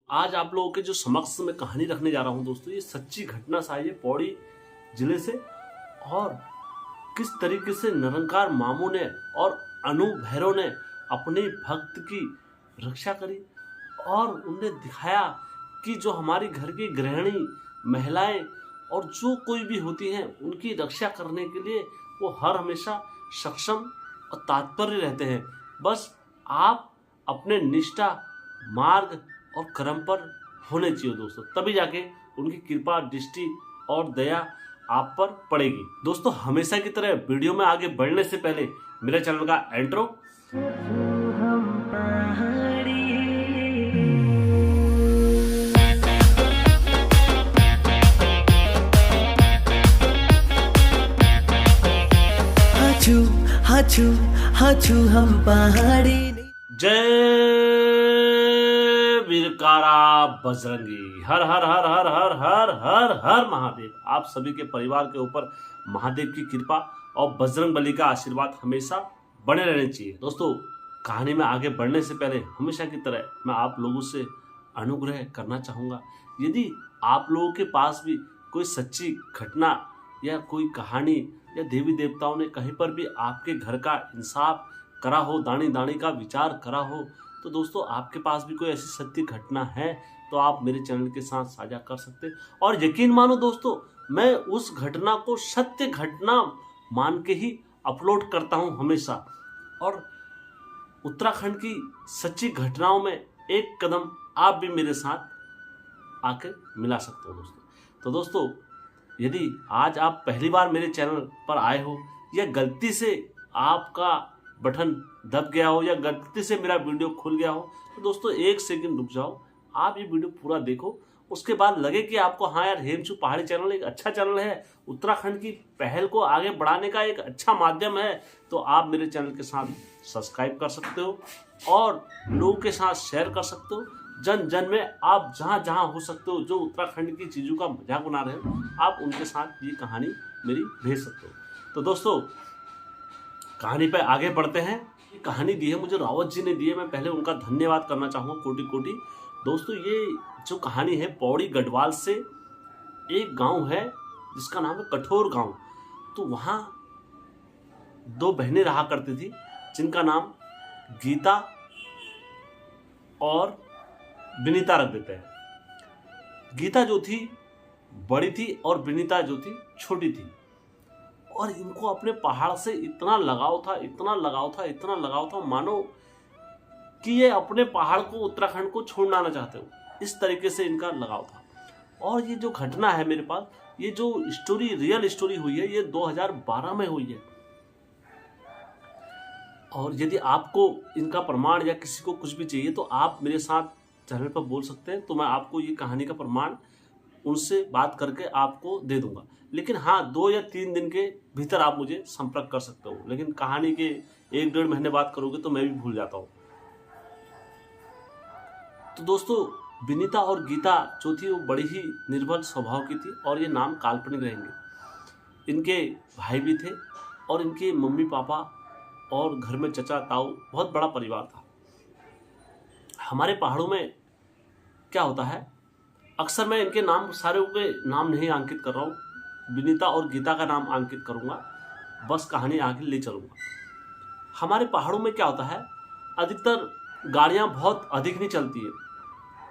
आज आप लोगों के जो समक्ष में कहानी रखने जा रहा हूं दोस्तों, ये सच्ची घटना साहिब है पौड़ी जिले से। और किस तरीके से निरंकार मामू ने और अनु भैरव ने अपने भक्त की रक्षा करी और उन्हें दिखाया कि जो हमारी घर की गृहिणी महिलाएं और जो कोई भी होती हैं उनकी रक्षा करने के लिए वो हर हमेशा सक्षम और तात्पर्य रहते हैं। बस आप अपने निष्ठा मार्ग और कर्म पर होने चाहिए दोस्तों, तभी जाके उनकी कृपा दृष्टि और दया आप पर पड़ेगी। दोस्तों हमेशा की तरह वीडियो में आगे बढ़ने से पहले मेरे चैनल का इंट्रो। हाचू हम पहाड़ी। जय वीरकारा बजरंगी, हर हर हर हर हर हर हर हर महादेव। आप सभी के परिवार के ऊपर महादेव की कृपा और बजरंग बली का आशीर्वाद हमेशा बने रहने चाहिए। दोस्तों कहानी में आगे बढ़ने से पहले हमेशा की तरह मैं आप लोगों से अनुग्रह करना चाहूँगा, यदि आप लोगों के पास भी कोई सच्ची घटना या कोई कहानी या देवी देवताओं ने कहीं पर भी आपके घर का इंसाफ करा हो, दानी दानी का विचार करा हो, तो दोस्तों आपके पास भी कोई ऐसी सत्य घटना है तो आप मेरे चैनल के साथ साझा कर सकते हैं। और यकीन मानो दोस्तों, मैं उस घटना को सत्य घटना मान के ही अपलोड करता हूं हमेशा। और उत्तराखंड की सच्ची घटनाओं में एक कदम आप भी मेरे साथ आकर मिला सकते हो दोस्तों। तो दोस्तों यदि आज आप पहली बार मेरे चैनल पर आए हो या गलती से आपका बटन दब गया हो या गलती से मेरा वीडियो खुल गया हो, तो दोस्तों एक सेकंड रुक जाओ, आप ये वीडियो पूरा देखो। उसके बाद लगे कि आपको हाँ यार हेमचू पहाड़ी चैनल एक अच्छा चैनल है, उत्तराखंड की पहल को आगे बढ़ाने का एक अच्छा माध्यम है, तो आप मेरे चैनल के साथ सब्सक्राइब कर सकते हो और लोगों के साथ शेयर कर सकते हो। जन जन में आप जहाँ जहाँ हो सकते हो, जो उत्तराखंड की चीज़ों का मजाक बना रहे हो, आप उनके साथ ये कहानी मेरी भेज सकते हो। तो दोस्तों कहानी पे आगे बढ़ते हैं। ये कहानी दी है मुझे रावत जी ने दी है, मैं पहले उनका धन्यवाद करना चाहूँगा कोटि कोटि। दोस्तों ये जो कहानी है पौड़ी गढ़वाल से एक गांव है जिसका नाम है कठोर गांव। तो वहाँ दो बहनें रहा करती थी जिनका नाम गीता और विनीता रख देते हैं। गीता जो थी बड़ी थी और विनीता जो थी छोटी थी। और इनको अपने पहाड़ से इतना लगाव था, इतना लगाव था, इतना लगाव था, मानो कि ये अपने पहाड़ को उत्तराखंड को छोड़ना ना चाहते हो, इस तरीके से इनका लगाव था। और ये जो घटना है मेरे पास, ये जो स्टोरी रियल स्टोरी हुई है, ये 2012 में हुई है। और यदि आपको इनका प्रमाण या किसी को कुछ भी चाहिए तो आप मेरे साथ चैनल पर बोल सकते हैं, तो मैं आपको ये कहानी का प्रमाण उनसे बात करके आपको दे दूंगा। लेकिन हाँ 2 या 3 दिन के भीतर आप मुझे संपर्क कर सकते हो, लेकिन कहानी के 1-1.5 महीने बात करोगे तो मैं भी भूल जाता हूँ। तो दोस्तों विनीता और गीता जो थी वो बड़ी ही निर्भर स्वभाव की थी और ये नाम काल्पनिक रहेंगे। इनके भाई भी थे और इनके मम्मी पापा और घर में चचा ताऊ, बहुत बड़ा परिवार था। हमारे पहाड़ों में क्या होता है, अक्सर मैं इनके नाम सारे के नाम नहीं अंकित कर रहा हूँ, विनीता और गीता का नाम अंकित करूँगा, बस कहानी आगे ले चलूँगा। हमारे पहाड़ों में क्या होता है, अधिकतर गाड़ियाँ बहुत अधिक नहीं चलती है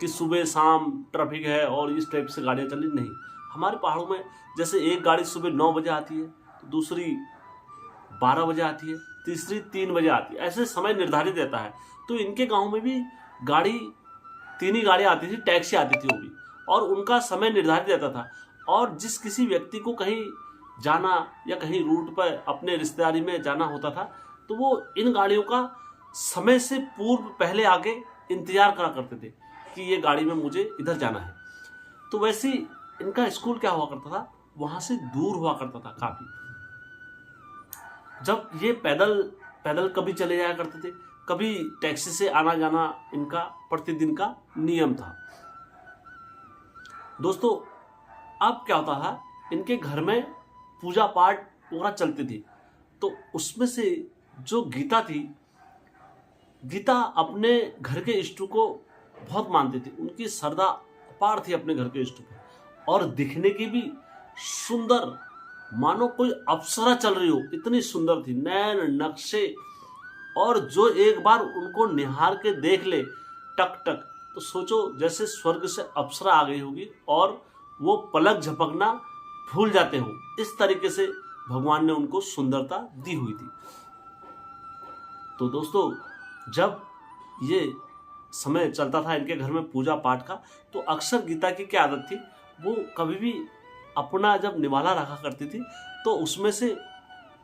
कि सुबह शाम ट्रैफिक है और इस टाइप से गाड़ियाँ चल रही, नहीं। हमारे पहाड़ों में जैसे एक गाड़ी सुबह 9 बजे आती है, तो दूसरी 12 बजे आती है, तीसरी 3 बजे आती है, ऐसे समय निर्धारित रहता है। तो इनके गाँव में भी गाड़ी 3 ही गाड़ियाँ आती थी, टैक्सी आती थी वो भी, और उनका समय निर्धारित रहता था। और जिस किसी व्यक्ति को कहीं जाना या कहीं रूट पर अपने रिश्तेदारी में जाना होता था, तो वो इन गाड़ियों का समय से पूर्व पहले आके इंतजार करा करते थे कि ये गाड़ी में मुझे इधर जाना है। तो वैसे ही इनका स्कूल क्या हुआ करता था, वहाँ से दूर हुआ करता था काफ़ी। जब ये पैदल कभी चले जाया करते थे, कभी टैक्सी से आना जाना इनका प्रतिदिन का नियम था। दोस्तों अब क्या होता था, इनके घर में पूजा पाठ पूरा चलती थी। तो उसमें से जो गीता थी, गीता अपने घर के इष्ट को बहुत मानते थे। उनकी श्रद्धा अपार थी अपने घर के इष्ट पे, और दिखने की भी सुंदर, मानो कोई अप्सरा चल रही हो, इतनी सुंदर थी, नैन नक्शे। और जो एक बार उनको निहार के देख ले टक टक, तो सोचो जैसे स्वर्ग से अप्सरा आ गई होगी और वो पलक झपकना भूल जाते हो। इस तरीके से भगवान ने उनको सुंदरता दी हुई थी। तो दोस्तों, जब ये समय चलता था इनके घर में पूजा पाठ का, तो अक्सर गीता की क्या आदत थी, वो कभी भी अपना जब निवाला रखा करती थी तो उसमें से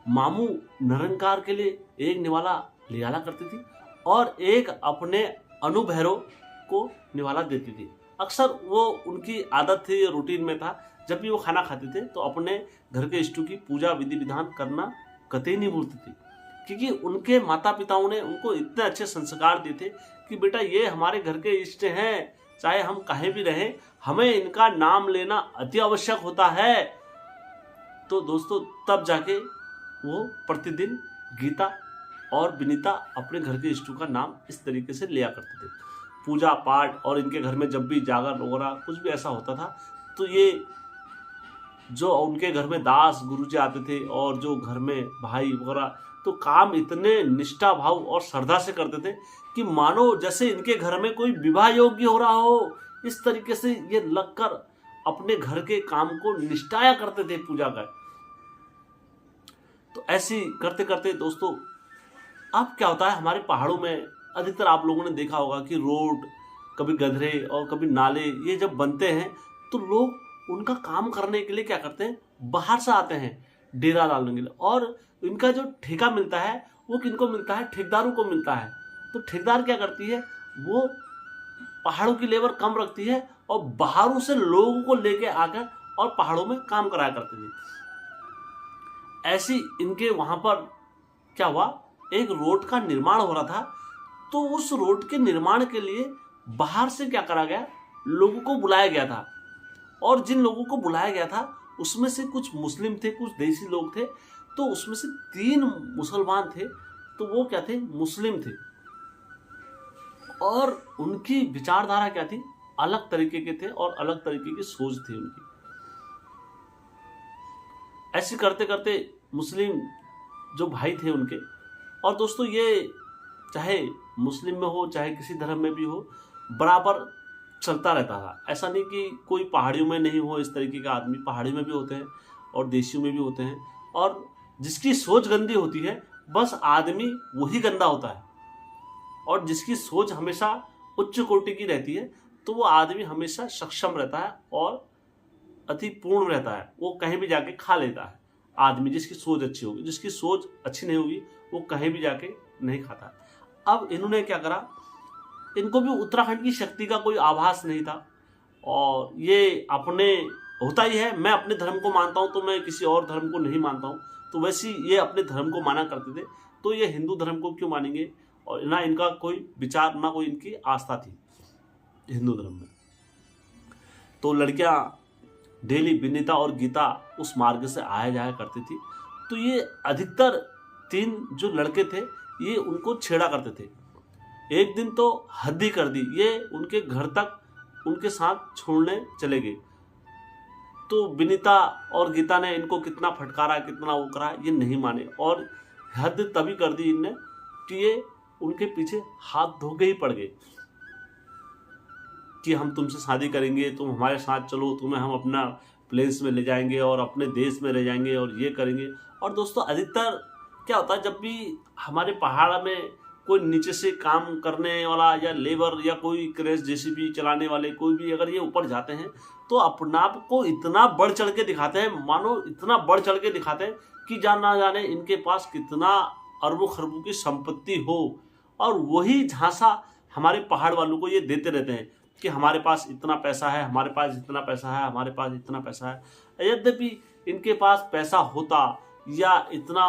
मामू निरंकार के लिए एक निवाला ले आला करती थी और एक अपने अनुभैरव को निवाला देती थी। अक्सर वो उनकी आदत थी, रूटीन में था। जब भी वो खाना खाते थे तो अपने घर के इष्टों की पूजा विधि विधान करना कतई नहीं भूलती थी, क्योंकि उनके माता पिताओं ने उनको इतने अच्छे संस्कार दिए थे कि बेटा ये हमारे घर के इष्ट हैं, चाहे हम कहीं भी रहें, हमें इनका नाम लेना अति आवश्यक होता है। तो दोस्तों, तब जाके वो प्रतिदिन गीता और विनीता अपने घर के इष्टों का नाम इस तरीके से लिया करते थे। पूजा पाठ और इनके घर में जब भी जागरण वगैरह कुछ भी ऐसा होता था, तो ये जो उनके घर में दास गुरुजी आते थे और जो घर में भाई वगैरह, तो काम इतने निष्ठा भाव और श्रद्धा से करते थे कि मानो जैसे इनके घर में कोई विवाह योग्य हो रहा हो। इस तरीके से ये लगकर अपने घर के काम को निष्ठाया करते थे पूजा का। तो ऐसे करते करते दोस्तों, अब क्या होता है हमारे पहाड़ों में, अधिकतर आप लोगों ने देखा होगा कि रोड, कभी गधरे और कभी नाले, ये जब बनते हैं तो लोग उनका काम करने के लिए क्या करते हैं, बाहर से आते हैं डेरा डालने के लिए। और इनका जो ठेका मिलता है वो किनको मिलता है, ठेकेदारों को मिलता है। तो ठेकेदार क्या करती है, वो पहाड़ों की लेबर कम रखती है और बाहरों से लोगों को लेके आकर और पहाड़ों में काम कराया करती थी। ऐसी इनके वहां पर क्या हुआ, एक रोड का निर्माण हो रहा था। तो उस रोड के निर्माण के लिए बाहर से क्या करा गया, लोगों को बुलाया गया था। और जिन लोगों को बुलाया गया था उसमें से कुछ मुस्लिम थे, कुछ देसी लोग थे। तो उसमें से 3 मुसलमान थे, तो वो क्या थे, मुस्लिम थे। और उनकी विचारधारा क्या थी, अलग तरीके के थे और अलग तरीके की सोच थी उनकी। ऐसे करते करते मुस्लिम जो भाई थे उनके, और दोस्तों ये चाहे मुस्लिम में हो चाहे किसी धर्म में भी हो, बराबर चलता रहता था। ऐसा नहीं कि कोई पहाड़ियों में नहीं हो इस तरीके का आदमी, पहाड़ियों में भी होते हैं और देशियों में भी होते हैं। और जिसकी सोच गंदी होती है बस आदमी वही गंदा होता है, और जिसकी सोच हमेशा उच्च कोटि की रहती है तो वो आदमी हमेशा सक्षम रहता है और अति पूर्ण रहता है। वो कहीं भी जाके खा लेता है आदमी, जिसकी सोच अच्छी होगी। जिसकी सोच अच्छी नहीं होगी वो कहीं भी जाके नहीं खाता। अब इन्होंने क्या करा, इनको भी उत्तराखंड की शक्ति का कोई आभास नहीं था। और ये अपने, होता ही है, मैं अपने धर्म को मानता हूँ तो मैं किसी और धर्म को नहीं मानता हूँ, तो वैसे ये अपने धर्म को माना करते थे। तो ये हिंदू धर्म को क्यों मानेंगे, और ना इनका कोई विचार, ना कोई इनकी आस्था थी हिंदू धर्म में। तो लड़कियां डेली विनीता और गीता उस मार्ग से आया जाया करती थी। तो ये अधिकतर 3 जो लड़के थे ये उनको छेड़ा करते थे। एक दिन तो हद ही कर दी, ये उनके घर तक उनके साथ छोड़ने चले गए। तो विनीता और गीता ने इनको कितना फटकारा, कितना वो करा, ये नहीं माने। और हद तभी कर दी इनने कि ये उनके पीछे हाथ धो के ही पड़ गए कि हम तुमसे शादी करेंगे, तुम हमारे साथ चलो, तुम्हें हम अपना प्लेस में ले जाएंगे और अपने देश में ले जाएंगे और ये करेंगे। और दोस्तों, अधिकतर क्या होता है, जब भी हमारे पहाड़ में कोई नीचे से काम करने वाला या लेबर या कोई क्रेश जेसीबी चलाने वाले कोई भी अगर ये ऊपर जाते हैं तो अपना आप को इतना बढ़ चढ़ के दिखाते हैं, मानो इतना बढ़ चढ़ के दिखाते हैं कि ना जाने इनके पास कितना अरबों खरबों की संपत्ति हो। और वही झांसा हमारे पहाड़ वालों को ये देते रहते हैं कि हमारे पास इतना पैसा है, हमारे पास इतना पैसा है, हमारे पास इतना पैसा है। यद्यपि इनके पास पैसा होता या इतना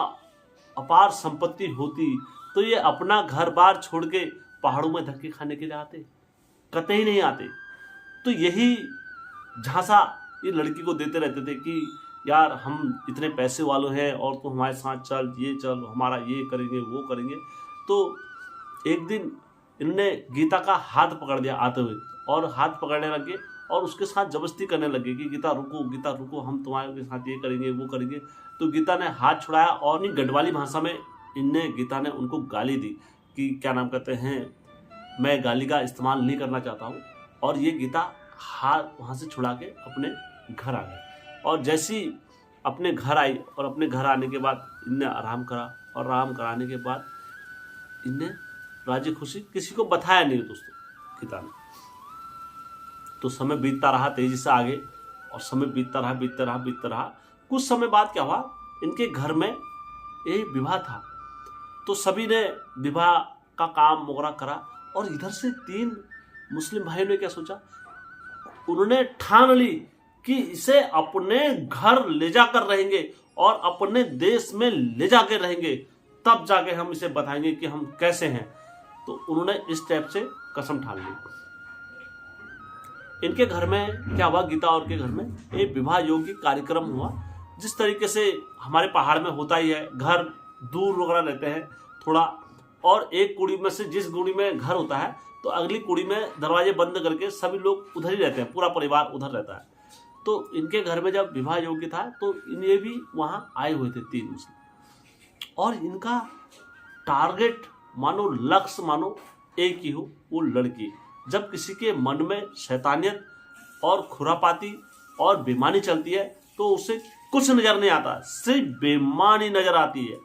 अपार संपत्ति होती तो ये अपना घर बार छोड़ के पहाड़ों में धक्के खाने के लिए आते, कतई नहीं आते। तो यही झांसा ये लड़की को देते रहते थे कि यार हम इतने पैसे वालों हैं और तू हमारे साथ चल, ये चल, हमारा ये करेंगे वो करेंगे। तो एक दिन इन्होंने गीता का हाथ पकड़ दिया आते हुए और हाथ पकड़ने लगे और उसके साथ जबरदस्ती करने लगे कि गीता रुको, हम तुम्हारे साथ ये करेंगे वो करेंगे। तो गीता ने हाथ छुड़ाया और अपनी गढ़वाली भाषा में गीता ने उनको गाली दी कि क्या नाम कहते हैं, मैं गाली का इस्तेमाल नहीं करना चाहता हूँ। और ये गीता हाथ वहाँ से छुड़ा के अपने घर आ गए। और जैसी अपने घर आई और अपने घर आने के बाद इनने आराम करा और आराम कराने के बाद इनने राजी खुशी किसी को बताया नहीं दोस्तों गीता ने। तो समय बीतता रहा तेजी से आगे और समय बीतता रहा। कुछ समय बाद क्या हुआ, इनके घर में एक विवाह था। तो सभी ने विवाह का काम वगैरह करा और इधर से 3 मुस्लिम भाइयों ने क्या सोचा, उन्होंने ठान ली कि इसे अपने घर ले जाकर रहेंगे और अपने देश में ले जाकर रहेंगे, तब जाके हम इसे बताएंगे कि हम कैसे हैं। तो उन्होंने इस टाइप से कसम ठान ली। इनके घर में क्या हुआ, गीता और के घर में एक विवाह योग्य कार्यक्रम हुआ, जिस तरीके से हमारे पहाड़ में होता ही है। घर दूर वगैरह रहते हैं थोड़ा, और एक कुड़ी में से जिस कुड़ी में घर होता है तो अगली कुड़ी में दरवाजे बंद करके सभी लोग उधर ही रहते हैं, पूरा परिवार उधर रहता है। तो इनके घर में जब विवाह योग्य था तो इन्हें भी वहां आए हुए थे 3 मुस्लिम, और इनका टारगेट मानो लक्ष्य मानो एक ही हो, वो लड़की। जब किसी के मन में शैतानियत और खुरापाती और बेईमानी चलती है तो उसे कुछ नजर नहीं आता, सिर्फ बेईमानी नजर आती है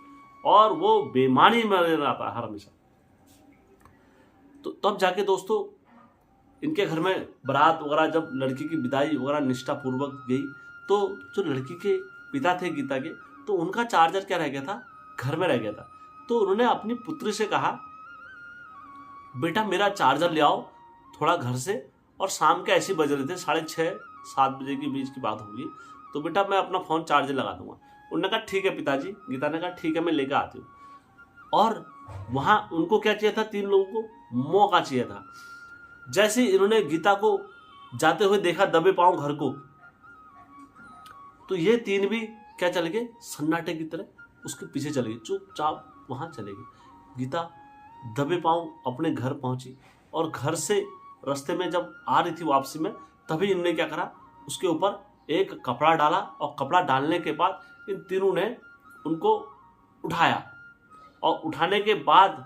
और वो बेईमानी में नजर आता है हर हमेशा। तो तब जाके दोस्तों इनके घर में बारात वगैरह जब लड़की की विदाई वगैरह निष्ठा पूर्वक गई, तो जो लड़की के पिता थे गीता के, तो उनका चार्जर क्या रह गया था, घर में रह गया था। तो उन्होंने अपनी पुत्री से कहा, बेटा मेरा चार्जर ले आओ थोड़ा घर से, और शाम के ऐसे बज रहे थे 6:30-7 बजे के बीच की बात होगी, तो बेटा मैं अपना फ़ोन चार्जर लगा दूंगा। उन्होंने कहा ठीक है पिताजी। गीता ने कहा ठीक है मैं लेकर आती हूँ। और वहाँ उनको क्या चाहिए था, 3 लोगों को मौका चाहिए था। जैसे इन्होंने गीता को जाते हुए देखा दबे पांव घर को, तो ये 3 भी क्या चले गए, सन्नाटे की तरह उसके पीछे चले गए, चुपचाप वहाँ चले गए। गीता दबे पांव अपने घर पहुंची और घर से रास्ते में जब आ रही थी वापसी में, तभी इन्होंने क्या करा, उसके ऊपर एक कपड़ा डाला और कपड़ा डालने के बाद इन तीनों ने उनको उठाया और उठाने के बाद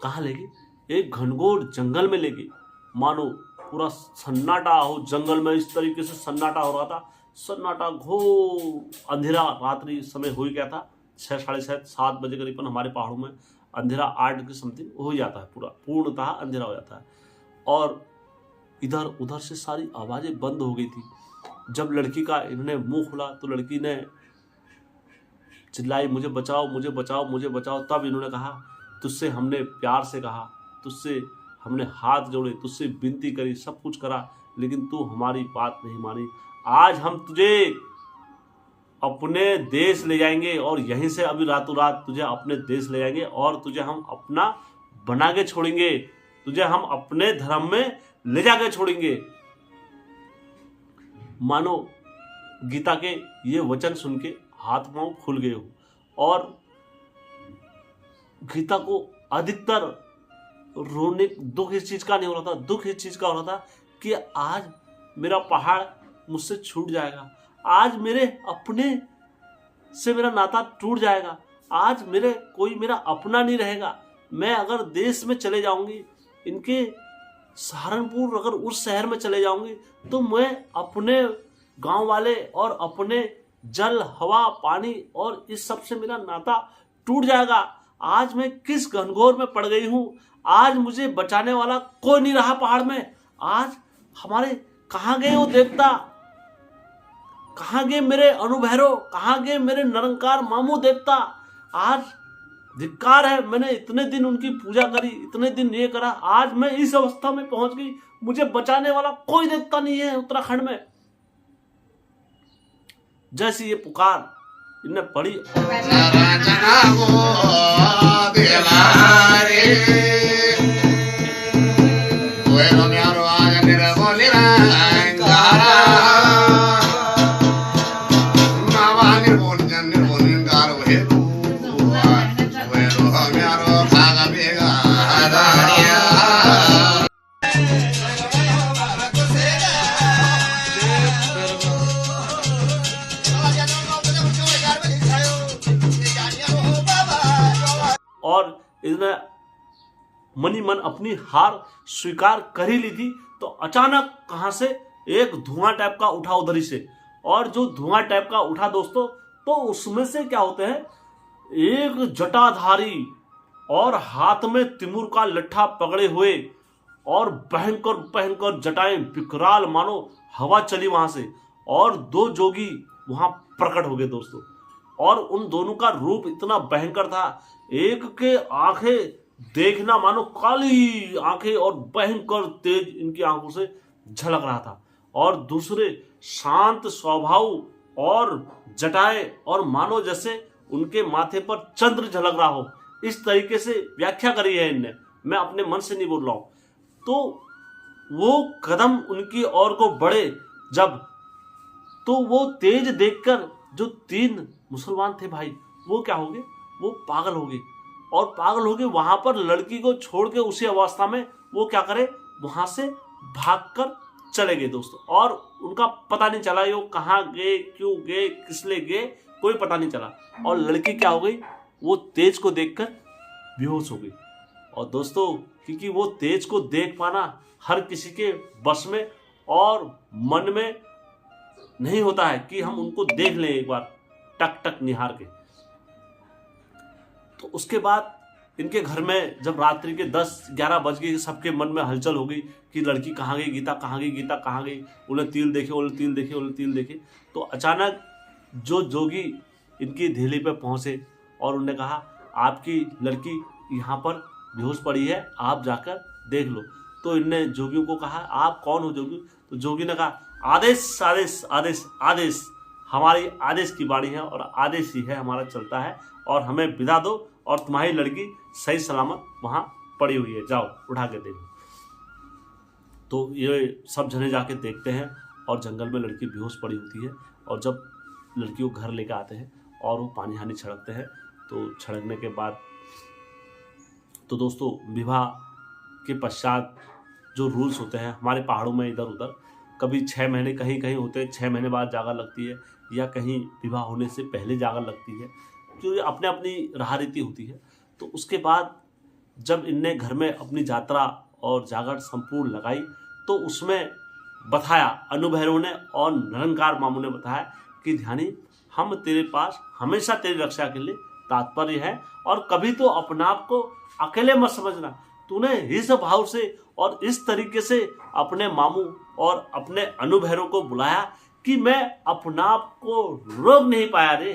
कहाँ ले गई, एक घनघोर जंगल में ले गई। मानो पूरा सन्नाटा हो जंगल में, इस तरीके से सन्नाटा हो रहा था, सन्नाटा घोर अंधेरा रात्रि समय हो ही गया था। 6-6:30-7 बजे करीबन हमारे पहाड़ों में अंधेरा 8 के समथिंग हो ही जाता है, पूरा पूर्णतः अंधेरा हो जाता है। और इधर उधर से सारी आवाज़ें बंद हो गई थी। जब लड़की का इन्होंने मुंह खोला तो लड़की ने चिल्लाई, मुझे बचाओ मुझे बचाओ मुझे बचाओ। तब इन्होंने कहा, तुझसे हमने प्यार से कहा, तुझसे हमने हाथ जोड़े, तुझसे विनती करी, सब कुछ करा, लेकिन तू हमारी बात नहीं मानी। आज हम तुझे अपने देश ले जाएंगे और यहीं से अभी रातों रात तुझे अपने देश ले जाएंगे और तुझे हम अपना बना के छोड़ेंगे, तुझे हम अपने धर्म में ले जाके छोड़ेंगे। मानो गीता के ये वचन सुन के हाथ पांव खुल गए हो। और गीता को अधिकतर रोने, दुख इस चीज का नहीं हो रहा था, दुख इस चीज का हो रहा था कि आज मेरा पहाड़ मुझसे छूट जाएगा, आज मेरे अपने से मेरा नाता टूट जाएगा, आज कोई मेरा अपना नहीं रहेगा। मैं अगर देश में चले जाऊंगी, इनके सहारनपुर अगर उस शहर में चले जाऊंगी, तो मैं अपने गांव वाले और अपने जल हवा पानी और इस सब से मेरा नाता टूट जाएगा। आज मैं किस घनघोर में पड़ गई हूँ, आज मुझे बचाने वाला कोई नहीं रहा पहाड़ में। आज हमारे कहाँ गए वो देवता, कहाँ गए मेरे अनुभैरव, कहाँ गए मेरे निरंकार मामू देवता। आज धिक्कार है, मैंने इतने दिन उनकी पूजा करी, इतने दिन ये करा, आज मैं इस अवस्था में पहुंच गई, मुझे बचाने वाला कोई देवता नहीं है उत्तराखंड में। जैसी ये पुकार इनने पढ़ी, मनी मन अपनी हार स्वीकार कर ही ली थी, तो अचानक कहां से एक धुआं टाइप का उठा उधर ही से। और जो धुआं टाइप का उठा दोस्तों, तो उसमें से क्या होते हैं, एक जटाधारी और हाथ में तिमुर का लट्ठा पकड़े हुए और भयंकर भयंकर जटाएं विकराल मानो हवा चली वहां से, और दो जोगी वहां प्रकट हो गए दोस्तों। और उन दोनों का रूप इतना भयंकर था, एक के आंखें देखना मानो काली आंखें और भयंकर तेज इनकी आंखों से झलक रहा था, और दूसरे शांत स्वभाव और जटाएं और मानो जैसे उनके माथे पर चंद्र झलक रहा हो। इस तरीके से व्याख्या करी है इनने, मैं अपने मन से नहीं बोल रहा हूं। तो वो कदम उनकी ओर को बढ़े जब, तो वो तेज देखकर जो 3 मुसलमान थे भाई, वो क्या हो गए, वो पागल हो गए। और पागल हो गए, वहां पर लड़की को छोड़ के उसी अवस्था में वो क्या करे, वहां से भागकर चले गए दोस्तों। और उनका पता नहीं चला वो कहाँ गए, क्यों गए, किस लिए गए, कोई पता नहीं चला। और लड़की क्या हो गई, वो तेज को देखकर बेहोश हो गई। और दोस्तों क्योंकि वो तेज को देख पाना हर किसी के बस में और मन में नहीं होता है कि हम उनको देख लें एक बार टक टक निहार के। तो उसके बाद इनके घर में जब रात्रि के 10-11 बज गए, सबके मन में हलचल हो गई कि लड़की कहाँ गई, गीता कहाँ गई, गीता कहाँ गई। उन्हें तिल देखे, उन्हें तिल देखे, उन्हें तिल देखे। तो अचानक जो जोगी इनकी धेली पे पहुंचे और उन्होंने कहा, आपकी लड़की यहाँ पर बेहोश पड़ी है, आप जाकर देख लो। तो इनने जोगियों को कहा, आप कौन हो जोगी? तो जोगी ने कहा, आदेश आदेश आदेश आदेश, हमारी आदेश की बाड़ी है और आदेश ही है हमारा चलता है, और हमें विदा दो, और तुम्हारी लड़की सही सलामत वहां पड़ी हुई है, जाओ उठा के देखो। तो ये सब जने जाके देखते हैं और जंगल में लड़की बेहोश पड़ी होती है। और जब लड़की को घर लेकर आते हैं और वो पानी हानी छिड़कते हैं, तो छिड़कने के बाद तो दोस्तों विवाह के पश्चात जो रूल्स होते हैं हमारे पहाड़ों में इधर उधर, कभी 6 महीने कहीं कहीं होते हैं, 6 महीने बाद जागर लगती है, या कहीं विवाह होने से पहले जागर लगती है, जो अपने अपनी राह रीति होती है। तो उसके बाद जब इनने घर में अपनी यात्रा और जागर संपूर्ण लगाई, तो उसमें बताया अनुभैरव ने और निरंकार मामू ने बताया कि ध्यानी, हम तेरे पास हमेशा तेरी रक्षा के लिए तात्पर्य है, और कभी तो अपने आप को अकेले मत समझना। तूने इस भाव से और इस तरीके से अपने मामू और अपने अनुभैरव को बुलाया कि मैं अपने आप को रोक नहीं पाया रे।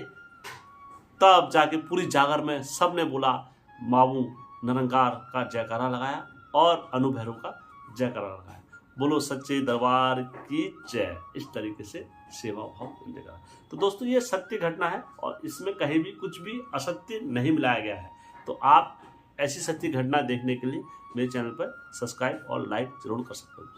तब जाके पूरी जागर में सबने बोला, मामू निरंकार का जयकारा लगाया और अनुभैरव का जयकारा लगाया। बोलो सच्चे दरबार की जय। इस तरीके से सेवा भाव मिलेगा। तो दोस्तों ये सत्य घटना है और इसमें कहीं भी कुछ भी असत्य नहीं मिलाया गया है। तो आप ऐसी सत्य घटना देखने के लिए मेरे चैनल पर सब्सक्राइब और लाइक जरूर कर सकते हो।